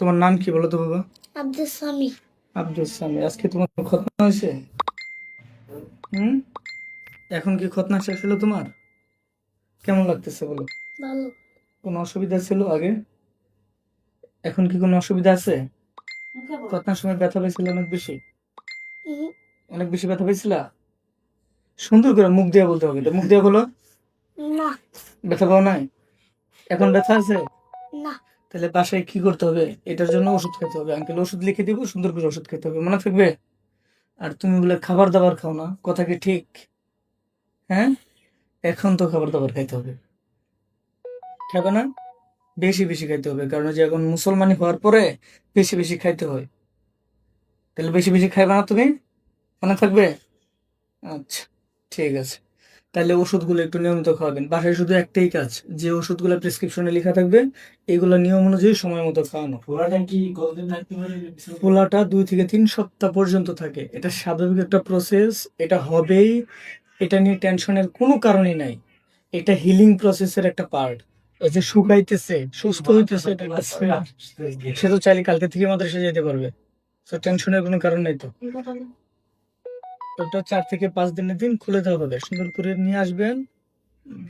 তোমার নাম কি বলো তো বাবা? আব্দুল সামি। আব্দুল সামি। আজকে তোমার খতনা হয়েছে? হুম। এখন কি খতনা শেষ হলো তোমার? কেমন লাগতেছে বলো? ভালো। কোনো অসুবিধা ছিল আগে? এখন কি কোনো অসুবিধা আছে? খতনার সময় ব্যথা পেয়েছিল অনেক বেশি? উহু, অনেক বেশি ব্যথা পেয়েছিলা? সুন্দর করে মুখ দিয়ে বলতে হবে, এটা মুখ দিয়ে বলো। না। ব্যথা পাও নাই? এখন ব্যথা আছে? না। তাহলে বাসায় কি করতে হবে? এটার জন্য ওষুধ খেতে হবে, আঙ্কেল ওষুধ লিখে দিব, সুন্দর করে ওষুধ খেতে হবে, মনে থাকবে? আর তুমি বলে খাবার দাবার খাও না, কথা কি ঠিক? হ্যাঁ, এখন তো খাবার দাবার খাইতে হবে, খাবে না? বেশি বেশি খাইতে হবে, কারণ ওই যে এখন মুসলমানি হওয়ার পরে বেশি বেশি খাইতে হয়। তাহলে বেশি বেশি খাইবে না তুমি, মনে থাকবে? আচ্ছা, ঠিক আছে। তাহলে ওষুধগুলো একটু নিয়মিত খাওয়াবেন। বাসায় শুধু একটাই কাজ, যে ওষুধগুলো প্রেসক্রিপশনে লেখা থাকবে এগুলো নিয়ম অনুযায়ী সময় মতো খাওয়ানো। ফোলাটা কি কতদিন থাকতে পারে? ফোলাটা 2 থেকে 3 সপ্তাহ পর্যন্ত থাকে, এটা স্বাভাবিক একটা প্রসেস, এটা হবেই। এটা নিয়ে টেনশনের কোনো কারণই নাই। এটা হিলিং প্রসেসের একটা পার্ট। এই যে শুকাইতেছে, সুস্থ হইতেছে, এটা একটা sign। সে তো চাইলে কালকে থেকে মাদ্রাসা যেতে পারবে, তো টেনশনের কোনো কারণ নাই তো। ওটা 4 থেকে 5 দিনের দিন খুলে দেওয়া হবে, সুন্দর করে নিয়ে আসবেন।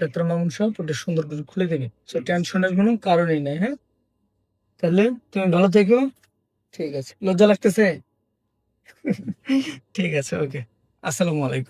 ডাক্তার মামুন সাহেব ওটা সুন্দর করে খুলে দেবে, সো টেনশনের কোনো কারণই নাই। হ্যাঁ, তাহলে তুমি ভালো থেকো। ঠিক আছে, লজ্জা লাগতেছে? ঠিক আছে, ওকে। আসসালামু আলাইকুম।